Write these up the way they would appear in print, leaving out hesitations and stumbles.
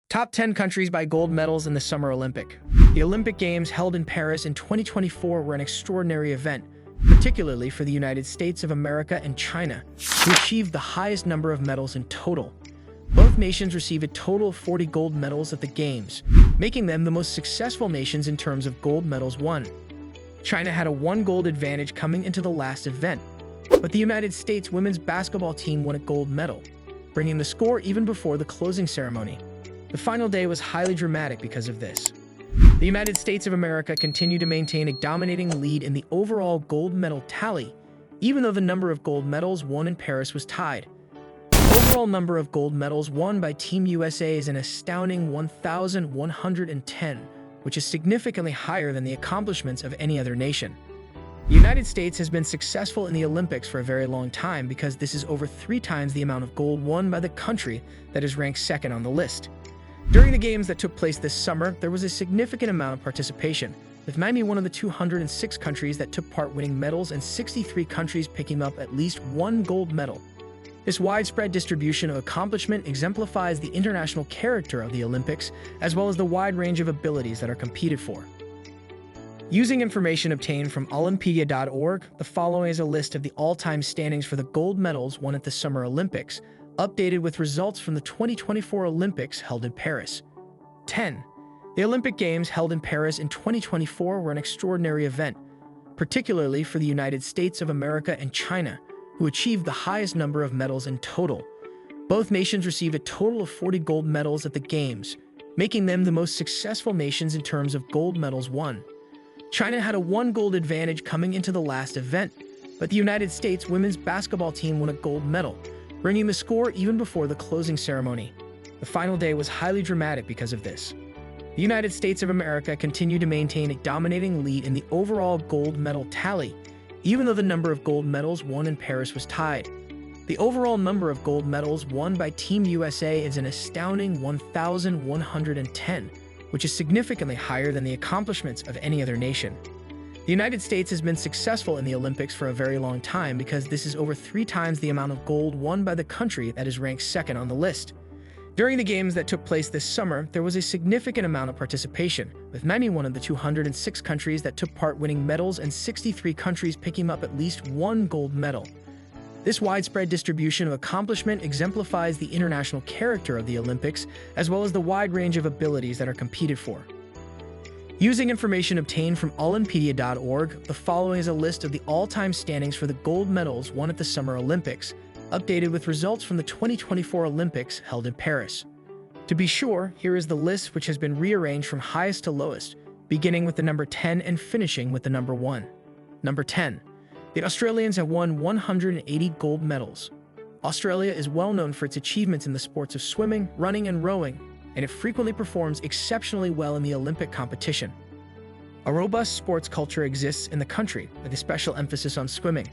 Top 10 countries by gold medals in the Summer Olympic. The Olympic Games held in Paris in 2024 were an extraordinary event, particularly for the United States of America and China, who achieved the highest number of medals in total. Both nations received a total of 40 gold medals at the Games, making them the most successful nations in terms of gold medals won. China had a 1 gold advantage coming into the last event, but the United States women's basketball team won a gold medal, bringing the score even before the closing ceremony. The final day was highly dramatic because of this. The United States of America continued to maintain a dominating lead in the overall gold medal tally, even though the number of gold medals won in Paris was tied. The overall number of gold medals won by Team USA is an astounding 1,110, which is significantly higher than the accomplishments of any other nation. The United States has been successful in the Olympics for a very long time because this is over 3 times the amount of gold won by the country that is ranked second on the list. During the Games that took place this summer, there was a significant amount of participation, with 91 of the 206 countries that took part winning medals and 63 countries picking up at least 1 gold medal. This widespread distribution of accomplishment exemplifies the international character of the Olympics, as well as the wide range of abilities that are competed for. Using information obtained from Olympedia.org, the following is a list of the all-time standings for the gold medals won at the Summer Olympics, updated with results from the 2024 Olympics held in Paris. 10. The Olympic Games held in Paris in 2024 were an extraordinary event, particularly for the United States of America and China, who achieved the highest number of medals in total. Both nations received a total of 40 gold medals at the Games, making them the most successful nations in terms of gold medals won. China had a 1 gold advantage coming into the last event, but the United States women's basketball team won a gold medal, bringing the score even before the closing ceremony. The final day was highly dramatic because of this. The United States of America continued to maintain a dominating lead in the overall gold medal tally, even though the number of gold medals won in Paris was tied. The overall number of gold medals won by Team USA is an astounding 1,110, which is significantly higher than the accomplishments of any other nation. The United States has been successful in the Olympics for a very long time because this is over 3 times the amount of gold won by the country that is ranked second on the list. During the Games that took place this summer, there was a significant amount of participation, with 91 of the 206 countries that took part winning medals and 63 countries picking up at least 1 gold medal. This widespread distribution of accomplishment exemplifies the international character of the Olympics, as well as the wide range of abilities that are competed for. Using information obtained from Olympedia.org, the following is a list of the all-time standings for the gold medals won at the Summer Olympics, updated with results from the 2024 Olympics held in Paris. To be sure, here is the list, which has been rearranged from highest to lowest, beginning with the number 10 and finishing with the number 1. Number 10. The Australians have won 180 gold medals. Australia is well known for its achievements in the sports of swimming, running, and rowing, and it frequently performs exceptionally well in the Olympic competition. A robust sports culture exists in the country, with a special emphasis on swimming.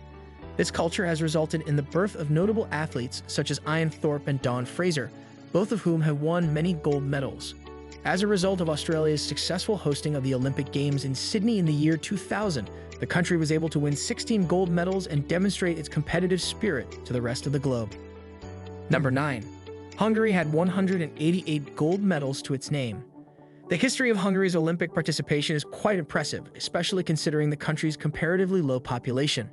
This culture has resulted in the birth of notable athletes such as Ian Thorpe and Dawn Fraser, both of whom have won many gold medals. As a result of Australia's successful hosting of the Olympic Games in Sydney in the year 2000, the country was able to win 16 gold medals and demonstrate its competitive spirit to the rest of the globe. Number 9. Hungary had 188 gold medals to its name. The history of Hungary's Olympic participation is quite impressive, especially considering the country's comparatively low population.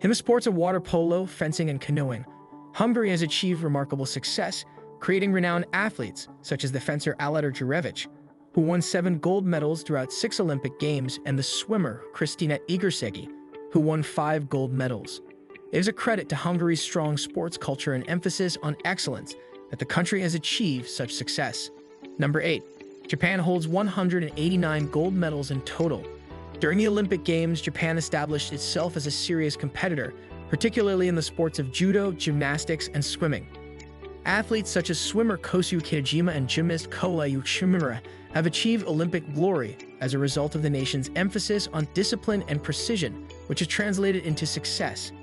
In the sports of water polo, fencing, and canoeing, Hungary has achieved remarkable success, creating renowned athletes such as the fencer Aladar Jurevic, who won 7 gold medals throughout 6 Olympic Games, and the swimmer Kristina Egersegi, who won 5 gold medals. It is a credit to Hungary's strong sports culture and emphasis on excellence that the country has achieved such success. Number 8. Japan holds 189 gold medals in total. During the Olympic Games, Japan established itself as a serious competitor, particularly in the sports of judo, gymnastics, and swimming. Athletes such as swimmer Kosu Kitajima and gymnast Koa Yushimura have achieved Olympic glory as a result of the nation's emphasis on discipline and precision, which has translated into success.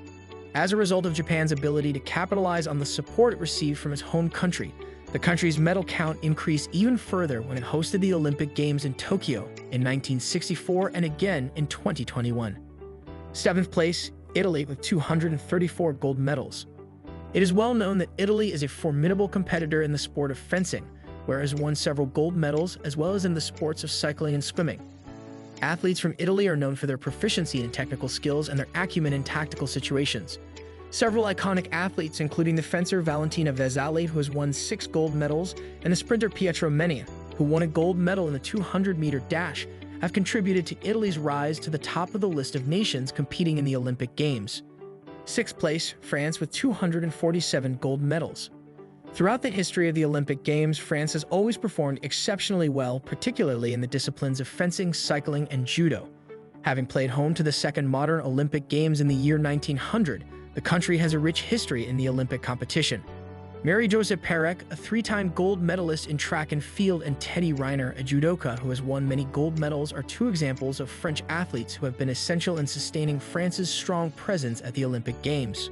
As a result of Japan's ability to capitalize on the support it received from its home country, the country's medal count increased even further when it hosted the Olympic Games in Tokyo in 1964 and again in 2021. 7th place, Italy with 234 gold medals. It is well known that Italy is a formidable competitor in the sport of fencing, where it has won several gold medals as well as in the sports of cycling and swimming. Athletes from Italy are known for their proficiency in technical skills and their acumen in tactical situations. Several iconic athletes, including the fencer Valentina Vesali, who has won 6 gold medals, and the sprinter Pietro Menia, who won a gold medal in the 200-meter dash, have contributed to Italy's rise to the top of the list of nations competing in the Olympic Games. 6th place, France with 247 gold medals. Throughout the history of the Olympic Games, France has always performed exceptionally well, particularly in the disciplines of fencing, cycling, and judo. Having played home to the second modern Olympic Games in the year 1900, the country has a rich history in the Olympic competition. Marie-Joseph Perec, a 3-time gold medalist in track and field, and Teddy Riner, a judoka who has won many gold medals, are 2 examples of French athletes who have been essential in sustaining France's strong presence at the Olympic Games.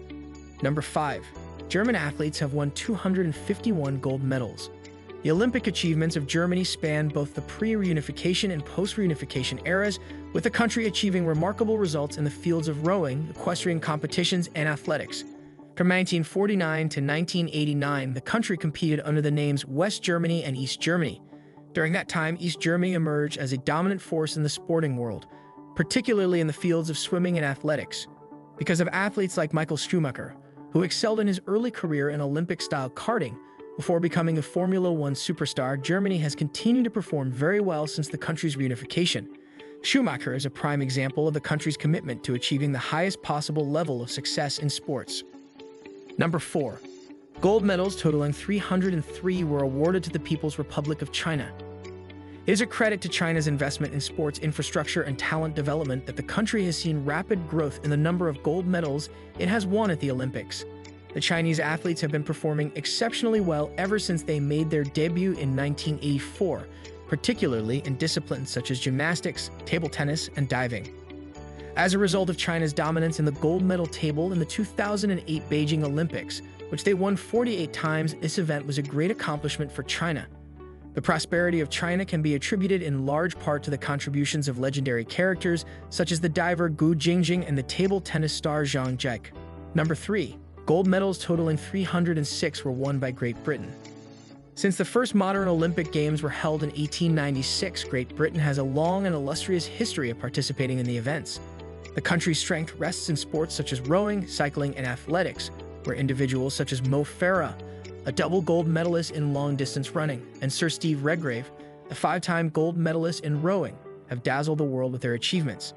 Number 5. German athletes have won 251 gold medals. The Olympic achievements of Germany span both the pre-reunification and post-reunification eras, with the country achieving remarkable results in the fields of rowing, equestrian competitions, and athletics. From 1949 to 1989, the country competed under the names West Germany and East Germany. During that time, East Germany emerged as a dominant force in the sporting world, particularly in the fields of swimming and athletics. Because of athletes like Michael Schumacher, who excelled in his early career in Olympic-style karting, before becoming a Formula One superstar, Germany has continued to perform very well since the country's reunification. Schumacher is a prime example of the country's commitment to achieving the highest possible level of success in sports. Number 4. Gold medals totaling 303 were awarded to the People's Republic of China. It is a credit to China's investment in sports infrastructure and talent development that the country has seen rapid growth in the number of gold medals it has won at the Olympics. The Chinese athletes have been performing exceptionally well ever since they made their debut in 1984, particularly in disciplines such as gymnastics, table tennis, and diving. As a result of China's dominance in the gold medal table in the 2008 Beijing Olympics, which they won 48 times, this event was a great accomplishment for China. The prosperity of China can be attributed in large part to the contributions of legendary characters such as the diver Gu Jingjing and the table tennis star Zhang Jike. Number 3. Gold medals totaling 306 were won by Great Britain. Since the first modern Olympic Games were held in 1896, Great Britain has a long and illustrious history of participating in the events. The country's strength rests in sports such as rowing, cycling, and athletics, where individuals such as Mo Farah, a double gold medalist in long-distance running, and Sir Steve Redgrave, a 5-time gold medalist in rowing, have dazzled the world with their achievements.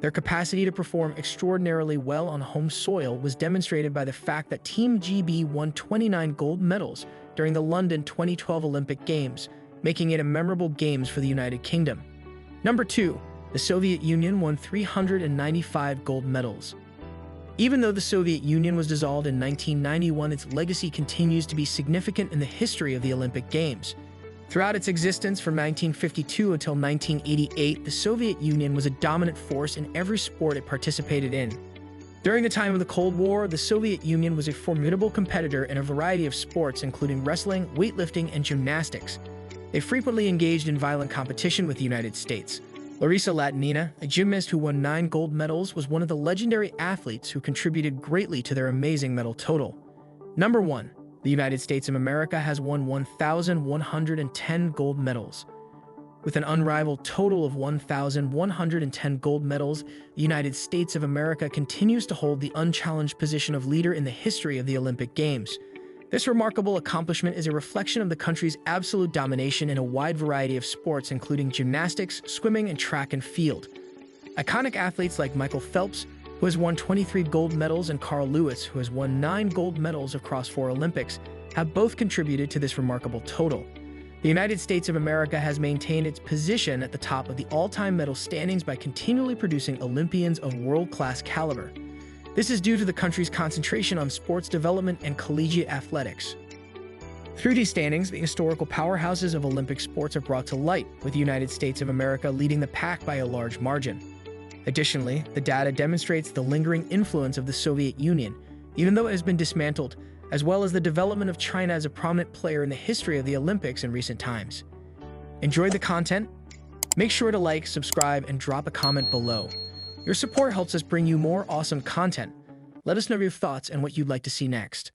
Their capacity to perform extraordinarily well on home soil was demonstrated by the fact that Team GB won 29 gold medals during the London 2012 Olympic Games, making it a memorable Games for the United Kingdom. Number 2. The Soviet Union won 395 gold medals. Even though the Soviet Union was dissolved in 1991, its legacy continues to be significant in the history of the Olympic Games. Throughout its existence from 1952 until 1988, the Soviet Union was a dominant force in every sport it participated in. During the time of the Cold War, the Soviet Union was a formidable competitor in a variety of sports, including wrestling, weightlifting, and gymnastics. They frequently engaged in violent competition with the United States. Larisa Latynina, a gymnast who won 9 gold medals, was one of the legendary athletes who contributed greatly to their amazing medal total. Number 1. The United States of America has won 1,110 gold medals. With an unrivaled total of 1,110 gold medals, the United States of America continues to hold the unchallenged position of leader in the history of the Olympic Games. This remarkable accomplishment is a reflection of the country's absolute domination in a wide variety of sports, including gymnastics, swimming, and track and field. Iconic athletes like Michael Phelps, who has won 23 gold medals, and Carl Lewis, who has won 9 gold medals across 4 Olympics, have both contributed to this remarkable total. The United States of America has maintained its position at the top of the all-time medal standings by continually producing Olympians of world-class caliber. This is due to the country's concentration on sports development and collegiate athletics. Through these standings, the historical powerhouses of Olympic sports are brought to light, with the United States of America leading the pack by a large margin. Additionally, the data demonstrates the lingering influence of the Soviet Union, even though it has been dismantled, as well as the development of China as a prominent player in the history of the Olympics in recent times. Enjoyed the content? Make sure to like, subscribe, and drop a comment below. Your support helps us bring you more awesome content. Let us know your thoughts and what you'd like to see next.